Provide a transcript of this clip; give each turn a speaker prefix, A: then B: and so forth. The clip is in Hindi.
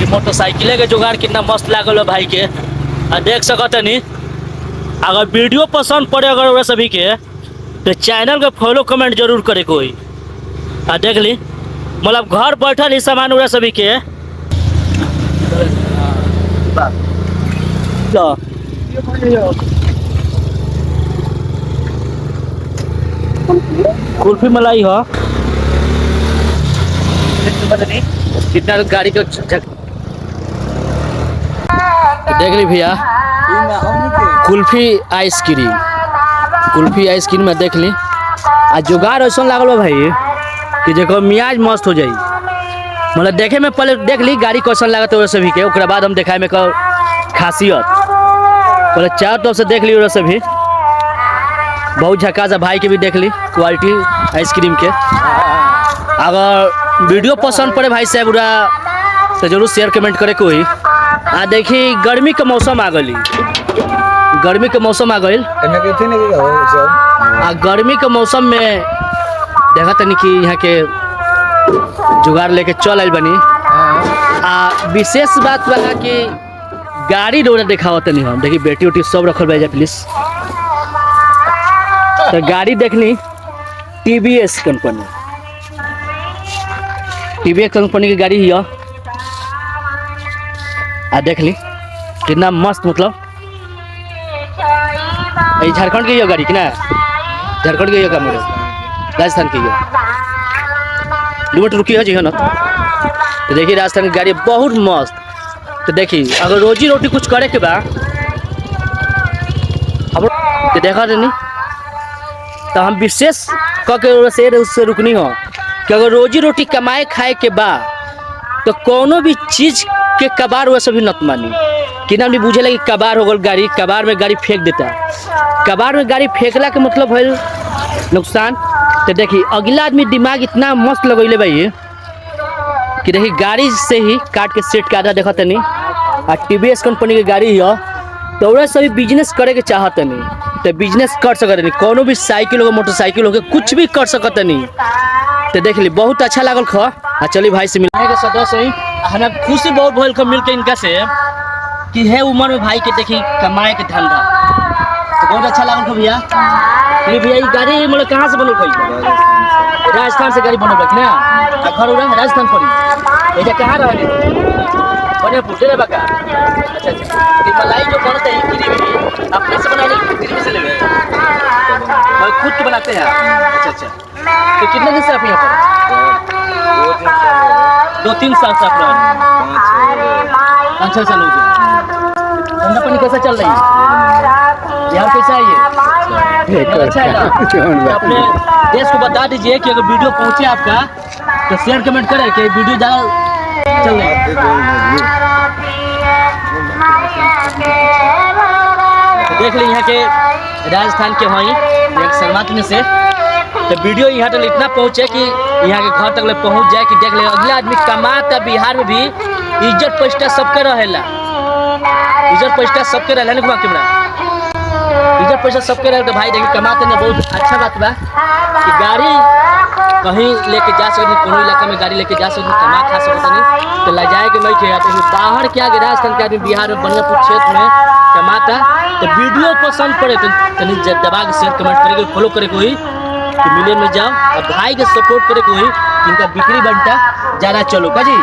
A: मोटरसाइकिल के जुगाड़ कितना मस्त लागल है भाई के। देख सकते नहीं, अगर वीडियो पसंद पड़े अगर सभी के तो चैनल के फॉलो कमेंट जरूर करे कोई। देख ली मतलब घर बैठल ही सामान उड़ा सभी के। कुल्फी मलाई हो कितना गाड़ी को देख ली भैया। कुल्फी आइसक्रीम में देख ली आ जुगाड़ ऐसा लागल बा भाई कि देखो मियाज मस्त हो जाई। मतलब देखे में पहले देख ली गाड़ी कैसन लागत है सभी के, ओकरा बाद हम दिखाए में खासियत पहले चारों तरफ से देख ली। वो सभी बहुत झकास है भाई के भी देख ली क्वालिटी आइसक्रीम के। अगर वीडियो पसंद पड़े भाई साहब पूरा तो जरूर शेयर कमेंट करे कोई। देखी गर्मी के मौसम आ गई, गर्मी के मौसम आ गई। गर्मी के मौसम में देखा तनी कि यहाँ के जुगाड़ लेके चल आइल बनी। विशेष बात बा कि गाड़ी रोड दिखावा तनी हम देखी बेटी उटी सब रखल बा प्लीज। तो गाड़ी देखनी TVS कंपनी की गाड़ी है। देख ली कितना मस्त, मतलब झारखंड की गाड़ी कि ना, झारखंड की का मेरे राजस्थान की लिमिट रुकी है जी है ना। तो देखिए राजस्थान की गाड़ी बहुत मस्त। तो देखिए अगर रोजी रोटी कुछ करे के बा तो देखा नहीं तो हम विशेष से उससे रुकनी हो कि अगर रोजी रोटी कमाए खाए के बा तो कोनो भी चीज के कबाड़ वैसे भी नत मानी कि ना बुझे लगे कबाड़ हो गल गाड़ी, कबाड़ में गाड़ी फेंक देता। कबाड़ में गाड़ी फेंकला के मतलब है नुकसान। तो देखिए अगला आदमी दिमाग इतना मस्त लगैले भाई कि देखिए गाड़ी से ही काट के सेट के आधा देखा नहीं। TVS कंपनी की गाड़ी है तो वह सभी बिजनेस करे के चाहते नहीं तो बिजनेस कर सकते नहीं। कोनो भी साइकिल हो मोटरसाइकिल हो कुछ भी कर सकते नहीं। तो देख ली बहुत अच्छा लागल खा। चलिए भाई से मिलने के सदस्य ही हमें खुशी बहुत भल मिल के इनका से कि है उम्र में भाई के देखी कमाए के धंधा तो बहुत अच्छा लागल भैया। भैया ये गाड़ी मतलब कहाँ से बनल भाई? राजस्थान से गाड़ी बनल ना, घर उड़ा राजस्थान पड़ी ये कहाँ रहे बने पूछे रे बका। अच्छा मलाई जो बनता है गिरी अपने से बनाने गिरी से ले खुद के बनाते हैं। अच्छा तो कितने दिन से आप यहाँ पर? 2-3 साल से आप रहे? 5-6 साल हो गए। धंधा पानी कैसा चल रही है यहाँ? कैसा है ये? अच्छा है ना। अपने देश को बता दीजिए कि अगर वीडियो पहुँचे आपका तो शेयर कमेंट करें कि वीडियो ज़्यादा चल रही है। देख ली यहाँ के राजस्थान के वहीं एक शर्मात में से तो वीडियो यहाँ तक इतना पहुँचे कि यहाँ के घर तक पहुँच जाए कि देख ले अगला आदमी कमाता। बिहार में भी इज्जत प्रतिष्ठा सबके रहेला, इज्जत प्रतिष्ठा सबके रहेला ना कैमरा, इज्जत प्रतिष्ठा सबके रहे। तो भाई देखिए कमाते ना बहुत अच्छा बात बा कि गाड़ी कहीं लेके जा सकते, कोनो इलाका में गाड़ी लेके जा सकते, कमा खा सकते नहीं तो ले जाए के नहीं थे। तो बाहर क्या कि राजस्थान के आदमी बिहार में बनियापुर क्षेत्र में कमाता। तो वीडियो पसंद पड़े तो तनी दबा के शेयर कमेंट करे फॉलो करे कोई कि मिलियन में जाओ और भाई के सपोर्ट करे कोई इनका बिक्री बनता ज़्यादा चलो का जी।